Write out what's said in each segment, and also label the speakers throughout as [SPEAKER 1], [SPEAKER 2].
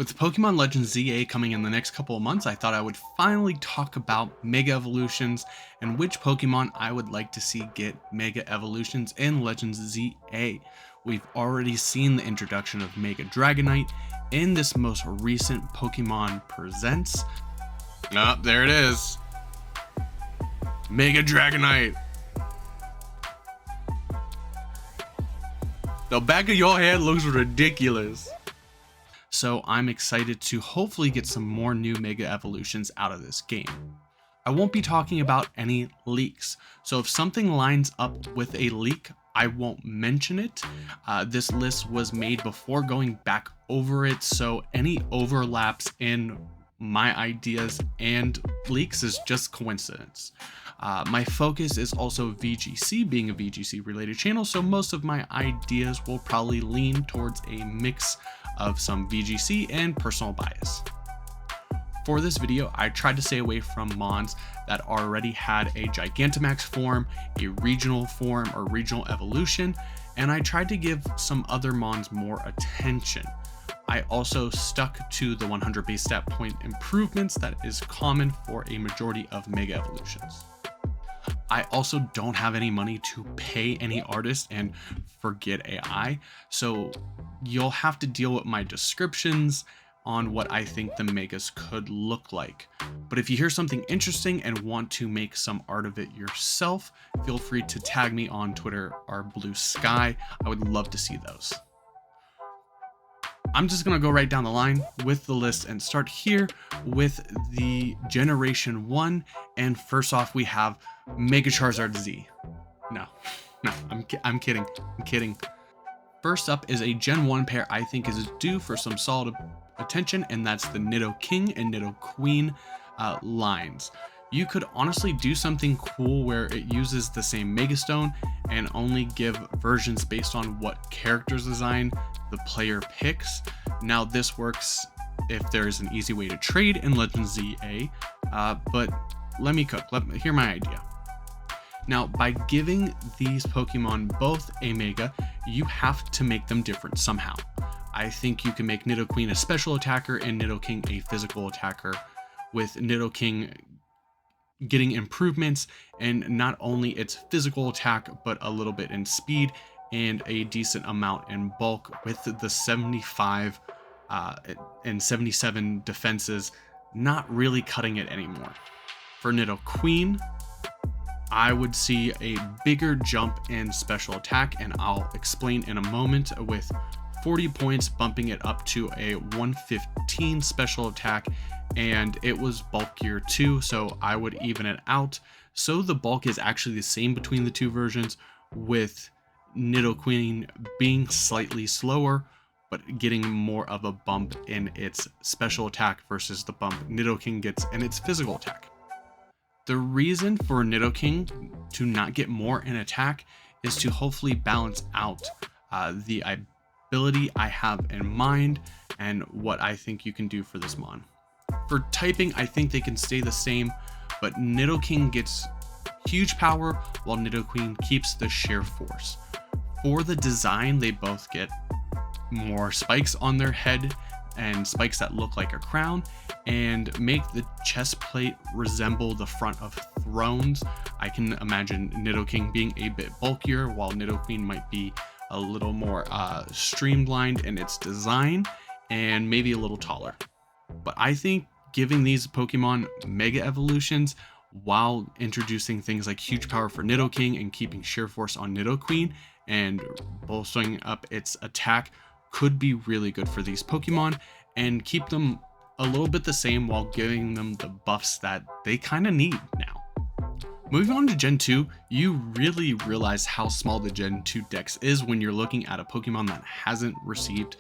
[SPEAKER 1] With Pokemon Legends Z-A coming in the next couple of months, I thought I would finally talk about Mega Evolutions and which Pokemon I would like to see get Mega Evolutions in Legends Z-A. We've already seen the introduction of Mega Dragonite in this most recent Pokemon Presents. There it is. Mega Dragonite. The back of your head looks ridiculous. So I'm excited to hopefully get some more new Mega Evolutions out of this game. I won't be talking about any leaks, so if something lines up with a leak, I won't mention it. This list was made before going back over it, so any overlaps in my ideas and leaks is just coincidence. My focus is also VGC, being a VGC related channel, so most of my ideas will probably lean towards a mix of some VGC and personal bias. For this video, I tried to stay away from mons that already had a Gigantamax form, a regional form or regional evolution, and I tried to give some other mons more attention. I also stuck to the 100 base stat point improvements that is common for a majority of Mega Evolutions. I also don't have any money to pay any artist and forget AI, so you'll have to deal with my descriptions on what I think the Megas could look like. But if you hear something interesting and want to make some art of it yourself, feel free to tag me on Twitter or Blue Sky. I would love to see those. I'm just gonna go right down the line with the list and start here with the Generation 1. And first off, we have Mega Charizard Z. No, I'm kidding. First up is a Gen 1 pair I think is due for some solid attention, and that's the Nidoking and Nidoqueen lines. You could honestly do something cool where it uses the same Megastone and only give versions based on what character's design the player picks. Now this works if there is an easy way to trade in Legends Z-A, but let me cook. Hear my idea. Now, by giving these Pokemon both a Mega, you have to make them different somehow. I think you can make Nidoqueen a special attacker and Nidoking a physical attacker, with Nidoking getting improvements and not only its physical attack, but a little bit in speed and a decent amount in bulk, with the 75 and 77 defenses not really cutting it anymore. For Nidoqueen, I would see a bigger jump in special attack, and I'll explain in a moment, with 40 points bumping it up to a 115 special attack, and it was bulkier too, so I would even it out. So the bulk is actually the same between the two versions, with Nidoqueen being slightly slower, but getting more of a bump in its special attack versus the bump Nidoking gets in its physical attack. The reason for Nidoking to not get more in attack is to hopefully balance out the ability I have in mind and what I think you can do for this mon. For typing, I think they can stay the same, but Nidoking gets huge power while Nidoqueen keeps the sheer force. For the design, they both get more spikes on their head and spikes that look like a crown, and make the chest plate resemble the front of thrones. I can imagine Nidoking being a bit bulkier, while Nidoqueen might be a little more streamlined in its design and maybe a little taller. But I think giving these Pokemon Mega Evolutions while introducing things like huge power for Nidoking and keeping sheer force on Nidoqueen and bolstering up its attack could be really good for these Pokemon, and keep them a little bit the same while giving them the buffs that they kind of need now. Moving on to Gen 2, you really realize how small the Gen 2 dex is when you're looking at a Pokemon that hasn't received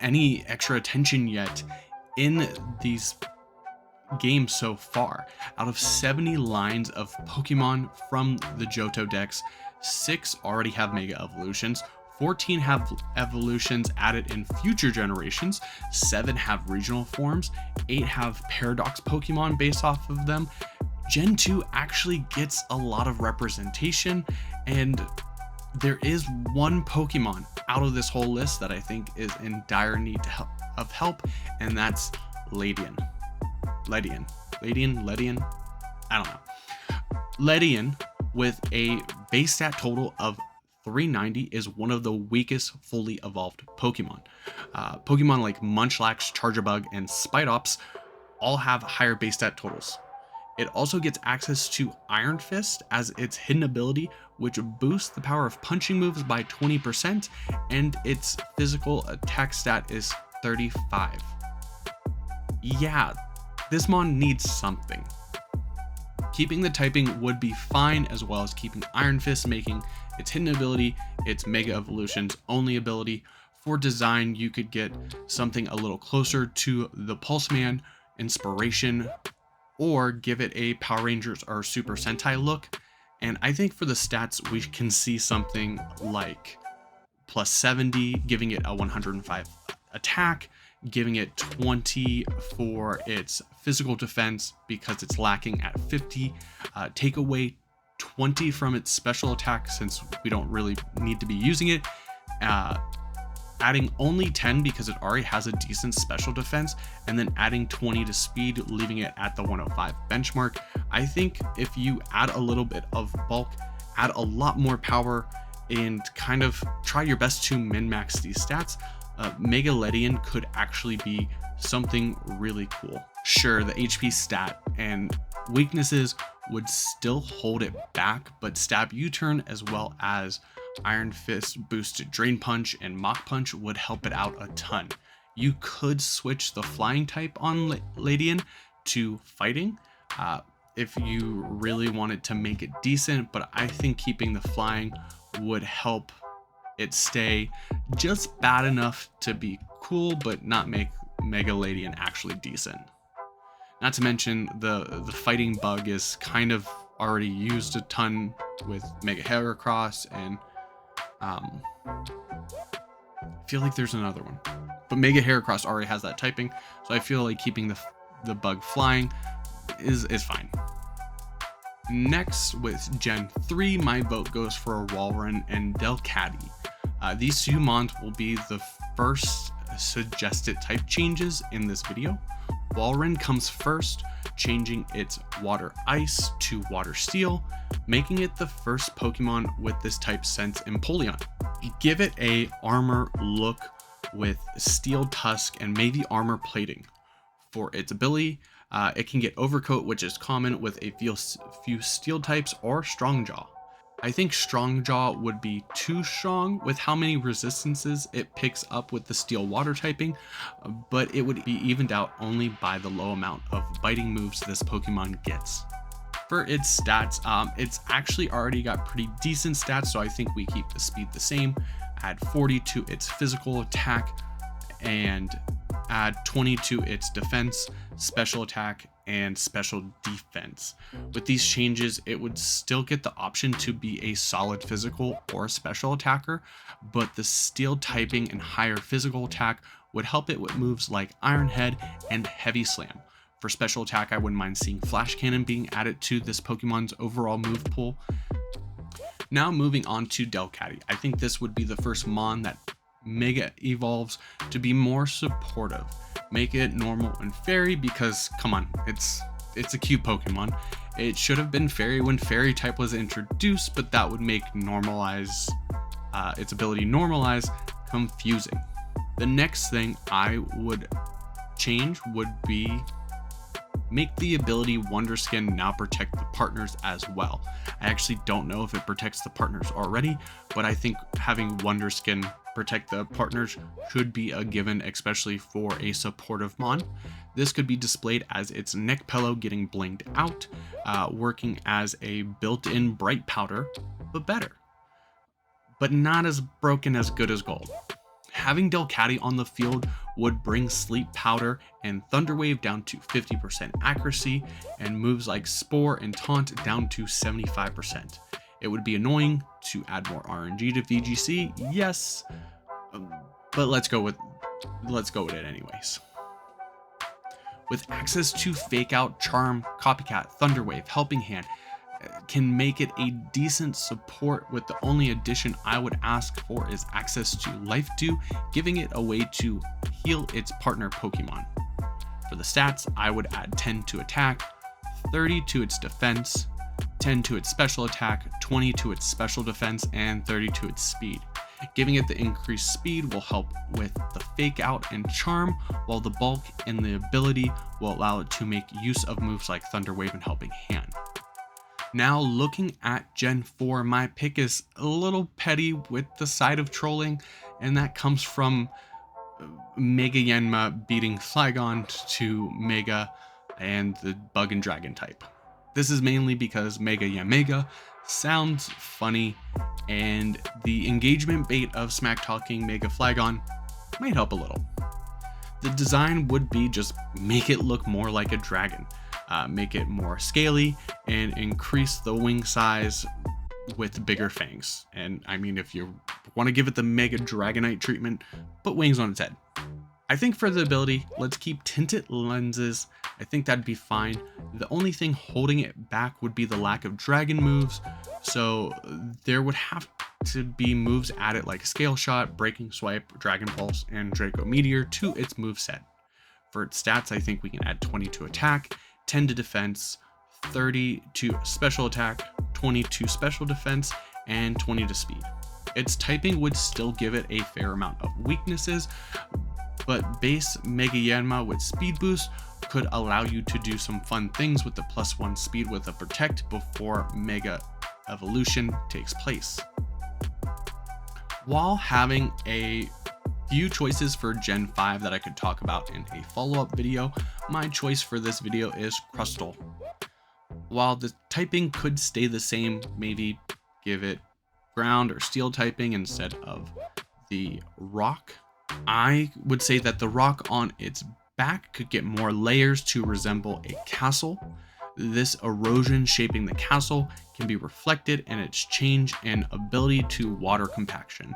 [SPEAKER 1] any extra attention yet in these games so far. Out of 70 lines of Pokemon from the Johto dex, 6 already have Mega Evolutions, 14 have evolutions added in future generations, 7 have regional forms, 8 have Paradox Pokemon based off of them. Gen 2 actually gets a lot of representation, and There is one Pokemon out of this whole list that I think is in dire need of help, and that's Ledian. Ledian? I don't know. Ledian, with a base stat total of 390, is one of the weakest fully evolved Pokemon. Pokemon like Munchlax, Charjabug, and Spidops all have higher base stat totals. It also gets access to Iron Fist as its hidden ability, which boosts the power of punching moves by 20%, and its physical attack stat is 35. Yeah, this mon needs something. Keeping the typing would be fine, as well as keeping Iron Fist, making its hidden ability its Mega Evolution's only ability. For design, you could get something a little closer to the Pulse Man inspiration, or give it a Power Rangers or Super Sentai look. And I think for the stats, we can see something like plus 70, giving it a 105 attack, giving it 20 for its physical defense because it's lacking at 50. Take away 20 from its special attack since we don't really need to be using it. Adding only 10 because it already has a decent special defense, and then adding 20 to speed, leaving it at the 105 benchmark. I think if you add a little bit of bulk, add a lot more power, and kind of try your best to min-max these stats, Mega Ledian could actually be something really cool. Sure, the HP stat and weaknesses would still hold it back, but Stab U-Turn as well as Iron Fist boosted Drain Punch and Mach Punch would help it out a ton. You could switch the flying type on Ledian to fighting if you really wanted to make it decent, but I think keeping the flying would help it stay just bad enough to be cool, but not make Mega Ledian actually decent. Not to mention the fighting bug is kind of already used a ton with Mega Heracross, and I feel like there's another one, but Mega Heracross already has that typing, so I feel like keeping the bug flying is fine. Next, with Gen 3, my vote goes for Walrein and Delcatty. These two mons will be the first suggested type changes in this video. Walrein comes first, changing its Water Ice to Water Steel, making it the first Pokemon with this type since Empoleon. Give it a armor look with Steel Tusk and maybe armor plating. For its ability, it can get Overcoat, which is common with a few Steel types, or Strong Jaw. I think Strong Jaw would be too strong with how many resistances it picks up with the Steel Water typing, but it would be evened out only by the low amount of biting moves this Pokemon gets. For its stats, it's actually already got pretty decent stats, so I think we keep the speed the same, add 40 to its physical attack, and add 20 to its defense, special attack, and special defense. With these changes, it would still get the option to be a solid physical or special attacker, but the steel typing and higher physical attack would help it with moves like Iron Head and Heavy Slam. For special attack, I wouldn't mind seeing Flash Cannon being added to this Pokemon's overall move pool. Now moving on to Delcatty. I think this would be the first mon that Mega evolves to be more supportive. Make it normal and fairy because, come on, it's a cute Pokemon. It should have been fairy when fairy type was introduced, but that would make its ability normalize confusing. The next thing I would change would be make the ability Wonder Skin now protect the partners as well. I actually don't know if it protects the partners already, but I think having Wonder Skin protect the partners should be a given, especially for a supportive mon. This could be displayed as its neck pillow getting blinged out, working as a built-in bright powder, but better. But not as broken as good as gold. Having Delcatty on the field would bring Sleep Powder and Thunder Wave down to 50% accuracy, and moves like Spore and Taunt down to 75%. It would be annoying to add more RNG to VGC, yes, but let's go with it anyways. With access to Fake Out, Charm, Copycat, Thunder Wave, Helping Hand, can make it a decent support, with the only addition I would ask for is access to Life Dew, giving it a way to heal its partner Pokemon. For the stats, I would add 10 to attack, 30 to its defense, 10 to its special attack, 20 to its special defense, and 30 to its speed. Giving it the increased speed will help with the fake out and charm, while the bulk and the ability will allow it to make use of moves like Thunder Wave and Helping Hand. Now looking at Gen 4, my pick is a little petty with the side of trolling, and that comes from Mega Yanma beating Flygon to Mega and the Bug and Dragon type. This is mainly because Mega Yamega sounds funny, and the engagement bait of smack talking Mega Flygon might help a little. The design would be just make it look more like a dragon, make it more scaly, and increase the wing size with bigger fangs. And I mean, if you want to give it the Mega Dragonite treatment, put wings on its head. I think for the ability, let's keep tinted lenses. I think that'd be fine. The only thing holding it back would be the lack of dragon moves. So there would have to be moves added like Scale Shot, Breaking Swipe, Dragon Pulse, and Draco Meteor to its moveset. For its stats, I think we can add 20 to attack, 10 to defense, 30 to special attack, 20 to special defense, and 20 to speed. Its typing would still give it a fair amount of weaknesses, but base Mega Yanma with speed boost could allow you to do some fun things with the +1 speed with a protect before Mega Evolution takes place. While having a few choices for Gen 5 that I could talk about in a follow-up video, my choice for this video is Crustle. While the typing could stay the same, maybe give it ground or steel typing instead of the rock, I would say that the rock on its back could get more layers to resemble a castle. This erosion shaping the castle can be reflected in its change and ability to water compaction,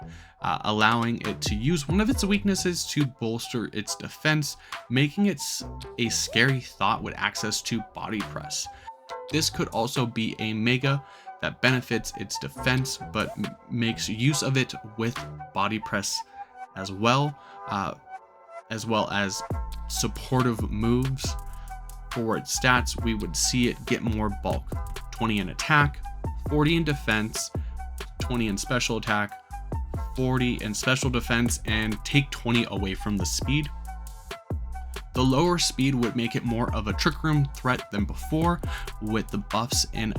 [SPEAKER 1] allowing it to use one of its weaknesses to bolster its defense, making it a scary thought with access to body press. This could also be a Mega that benefits its defense but makes use of it with body press as well as supportive moves. For its stats, we would see it get more bulk, 20 in attack, 40 in defense, 20 in special attack, 40 in special defense, and take 20 away from the speed. The lower speed would make it more of a Trick Room threat than before with the buffs and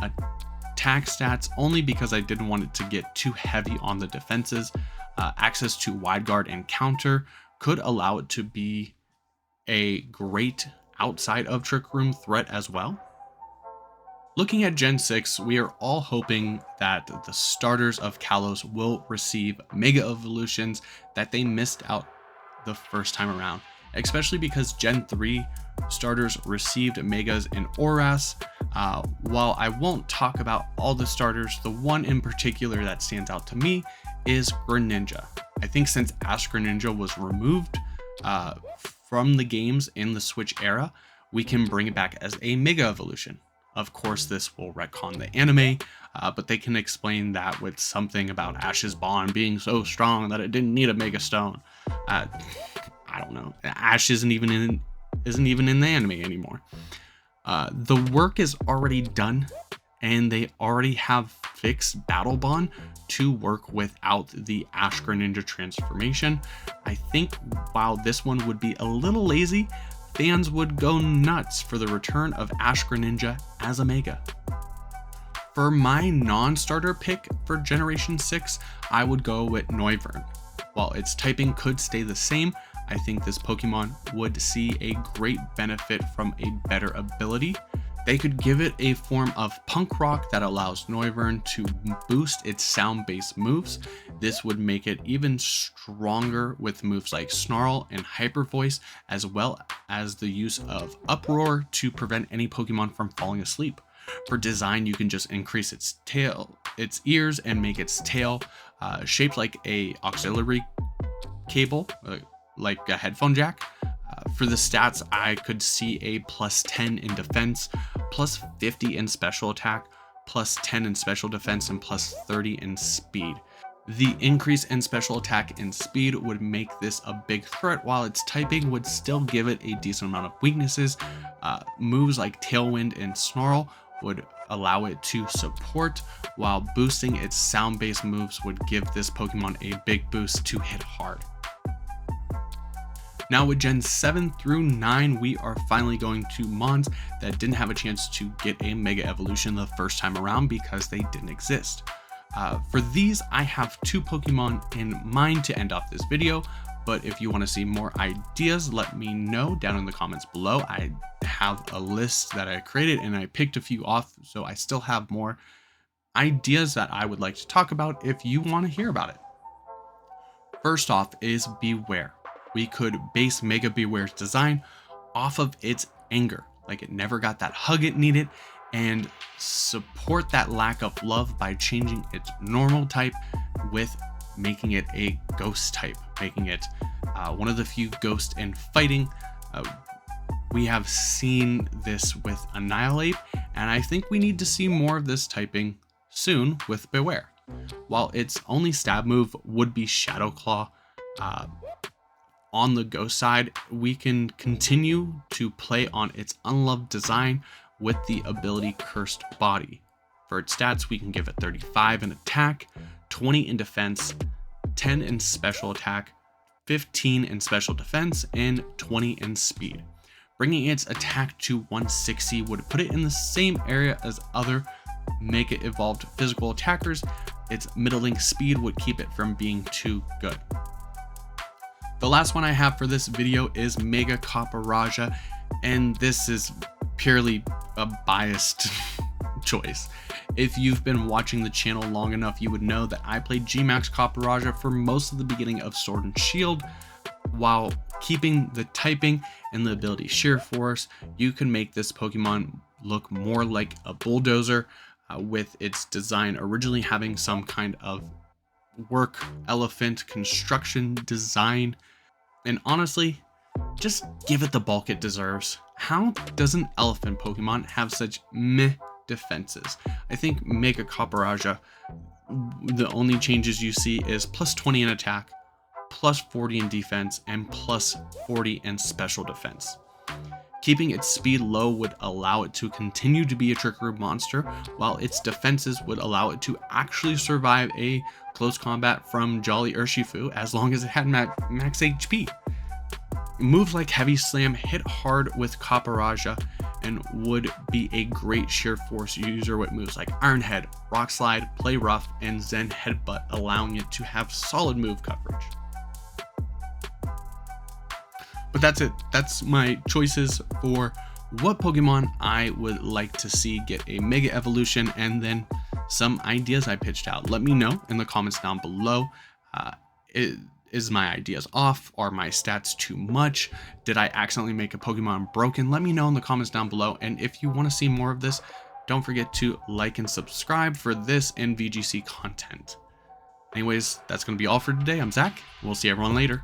[SPEAKER 1] attack stats, only because I didn't want it to get too heavy on the defenses. Access to Wide Guard and Counter could allow it to be a great outside of Trick Room threat as well. Looking at Gen 6, we are all hoping that the starters of Kalos will receive Mega Evolutions that they missed out the first time around, especially because Gen 3 starters received Megas in Oras. While I won't talk about all the starters, the one in particular that stands out to me is Greninja. I think since Ash Greninja was removed from the games in the Switch era, we can bring it back as a Mega Evolution. Of course, this will retcon the anime, but they can explain that with something about Ash's bond being so strong that it didn't need a Mega Stone. I don't know. Ash isn't even in the anime anymore. The work is already done, and they already have fixed Battle Bond to work without the Ash Greninja transformation. I think while this one would be a little lazy, fans would go nuts for the return of Ash Greninja as a Mega. For my non-starter pick for Generation 6, I would go with Noivern. While its typing could stay the same, I think this Pokemon would see a great benefit from a better ability. They could give it a form of Punk Rock that allows Noivern to boost its sound-based moves. This would make it even stronger with moves like Snarl and Hyper Voice, as well as the use of Uproar to prevent any Pokemon from falling asleep. For design, you can just increase its ears, and make its tail shaped like a auxiliary cable, like a headphone jack. For the stats, I could see a +10 in defense, +50 in special attack, plus 10 in special defense, and plus 30 in speed. The increase in special attack and speed would make this a big threat, while its typing would still give it a decent amount of weaknesses. Moves like Tailwind and Snarl would allow it to support, while boosting its sound-based moves would give this Pokemon a big boost to hit hard. Now with Gen 7 through 9, we are finally going to Mons that didn't have a chance to get a Mega Evolution the first time around because they didn't exist. For these, I have 2 Pokemon in mind to end off this video, but if you want to see more ideas, let me know down in the comments below. I have a list that I created and I picked a few off, so I still have more ideas that I would like to talk about if you want to hear about it. First off is Beware. We could base Mega Beware's design off of its anger, like it never got that hug it needed, and support that lack of love by changing its normal type with making it a ghost type, making it one of the few ghosts in fighting. We have seen this with Annihilate, and I think we need to see more of this typing soon with Beware. While its only stab move would be Shadow Claw, on the ghost side, we can continue to play on its unloved design with the ability Cursed Body. For its stats, we can give it 35 in attack, 20 in defense, 10 in special attack, 15 in special defense, and 20 in speed. Bringing its attack to 160 would put it in the same area as other Mega Evolved physical attackers. Its middling speed would keep it from being too good. The last one I have for this video is Mega Copperajah, and this is purely a biased choice. If you've been watching the channel long enough, you would know that I played Gmax Copperajah for most of the beginning of Sword and Shield. While keeping the typing and the ability Sheer Force, you can make this Pokemon look more like a bulldozer, with its design originally having some kind of work elephant construction design. And honestly, just give it the bulk it deserves. How does an elephant Pokemon have such meh defenses? I think Mega Copperajah, the only changes you see is plus 20 in attack, plus 40 in defense, and plus 40 in special defense. Keeping its speed low would allow it to continue to be a trickery monster, while its defenses would allow it to actually survive a close combat from Jolly Urshifu as long as it had max HP. Moves like Heavy Slam hit hard with Copperajah and would be a great Sheer Force user with moves like Iron Head, Rock Slide, Play Rough, and Zen Headbutt, allowing it to have solid move coverage. But that's it. That's my choices for what Pokemon I would like to see get a Mega Evolution, and then some ideas I pitched out. Let me know in the comments down below. Is my ideas off? Are my stats too much? Did I accidentally make a Pokemon broken? Let me know in the comments down below. And if you want to see more of this, don't forget to like and subscribe for this and VGC content. Anyways, that's going to be all for today. I'm Zach. We'll see everyone later.